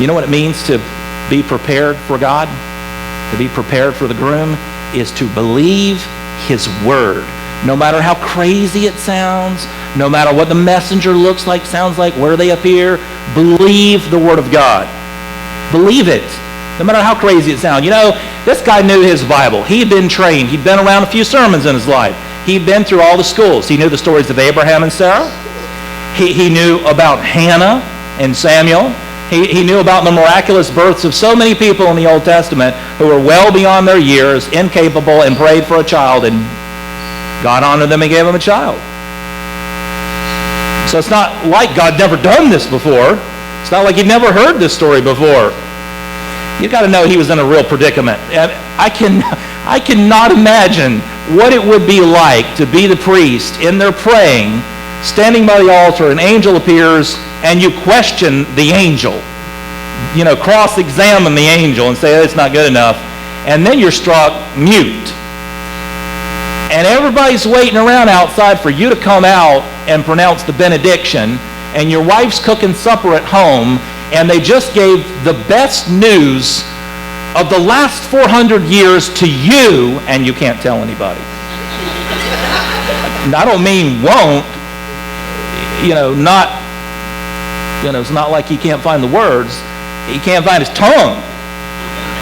You know what it means to be prepared for God? To be prepared for the groom is to believe his word. No matter how crazy it sounds, no matter what the messenger looks like, sounds like, where they appear, believe the word of God. Believe it. No matter how crazy it sounds. You know, this guy knew his Bible. He had been trained. He'd been around a few sermons in his life. He'd been through all the schools. He knew the stories of Abraham and Sarah. He knew about Hannah and Samuel. He knew about the miraculous births of so many people in the Old Testament who were well beyond their years, incapable, and prayed for a child, and God honored them and gave them a child. So it's not like God never done this before. It's not like he'd never heard this story before. You got to know he was in a real predicament. I cannot imagine what it would be like to be the priest in there praying, standing by the altar, an angel appears, and you question the angel. You know, cross-examine the angel and say, it's not good enough. And then you're struck mute. And everybody's waiting around outside for you to come out and pronounce the benediction. And your wife's cooking supper at home, and they just gave the best news of the last 400 years to you, and you can't tell anybody. And I don't mean won't. It's not like he can't find the words. He can't find his tongue.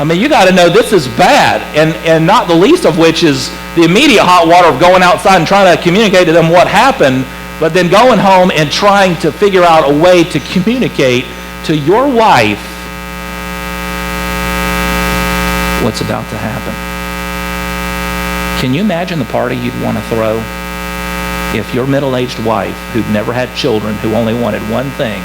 I mean, you got to know this is bad, and not the least of which is the immediate hot water of going outside and trying to communicate to them what happened, but then going home and trying to figure out a way to communicate to your wife what's about to happen. Can you imagine the party you'd want to throw if your middle-aged wife, who'd never had children, who only wanted one thing,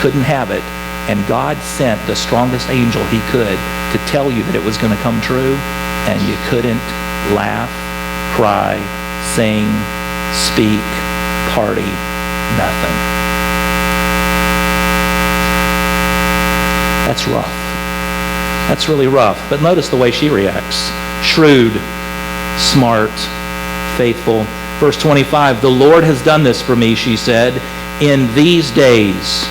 couldn't have it, and God sent the strongest angel he could to tell you that it was going to come true, and you couldn't laugh, cry, sing, speak, party, nothing. That's rough. That's really rough. But notice the way she reacts. Shrewd, smart, faithful. Verse 25, the Lord has done this for me, she said. In these days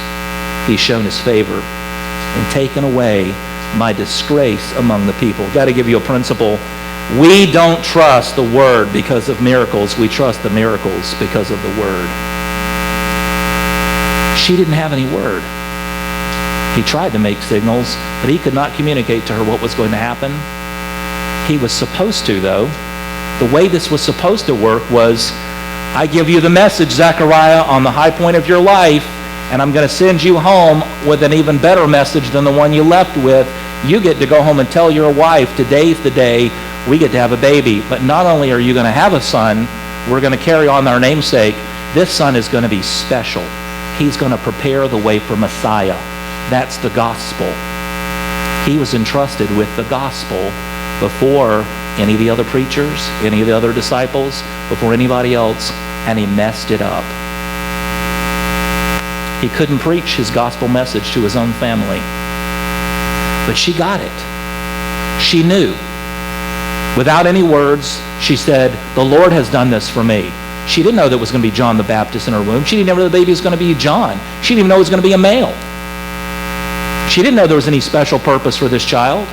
he's shown his favor and taken away my disgrace among the people. Got to give you a principle. We don't trust the word because of miracles. We trust the miracles because of the word. She didn't have any word. He tried to make signals, but he could not communicate to her what was going to happen. He was supposed to, though. The way this was supposed to work was, I give you the message, Zechariah, on the high point of your life, and I'm going to send you home with an even better message than the one you left with. You get to go home and tell your wife, today's the day we get to have a baby. But not only are you going to have a son, we're going to carry on our namesake. This son is going to be special. He's going to prepare the way for Messiah. That's the gospel. He was entrusted with the gospel before any of the other preachers, any of the other disciples, before anybody else, and he messed it up. He couldn't preach his gospel message to his own family. But she got it. She knew. Without any words, she said, the Lord has done this for me. She didn't know that it was going to be John the Baptist in her womb. She didn't know the baby was going to be John. She didn't even know it was going to be a male. She didn't know there was any special purpose for this child.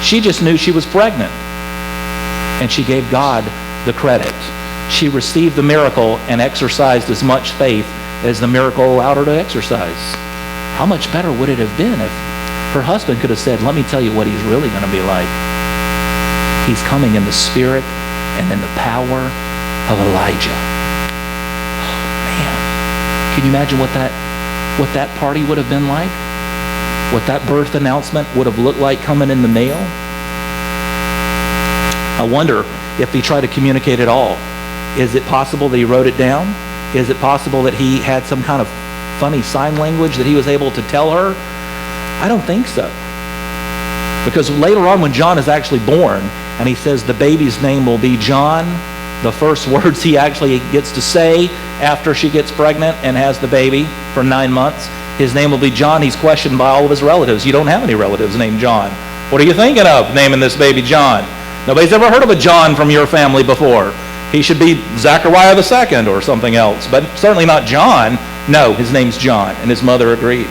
She just knew she was pregnant. And she gave God the credit. She received the miracle and exercised as much faith as the miracle allowed her to exercise. How much better would it have been if her husband could have said, let me tell you what he's really going to be like. He's coming in the spirit and in the power of Elijah. Oh, man. Can you imagine what that party would have been like? What that birth announcement would have looked like coming in the mail? I wonder if he tried to communicate at all. Is it possible that he wrote it down? Is it possible that he had some kind of funny sign language that he was able to tell her? I don't think so. Because later on when John is actually born and he says the baby's name will be John, the first words he actually gets to say after she gets pregnant and has the baby for 9 months, his name will be John. He's questioned by all of his relatives. You don't have any relatives named John. What are you thinking of naming this baby John? Nobody's ever heard of a John from your family before. He should be Zechariah II or something else, but certainly not John. No, his name's John, and his mother agreed.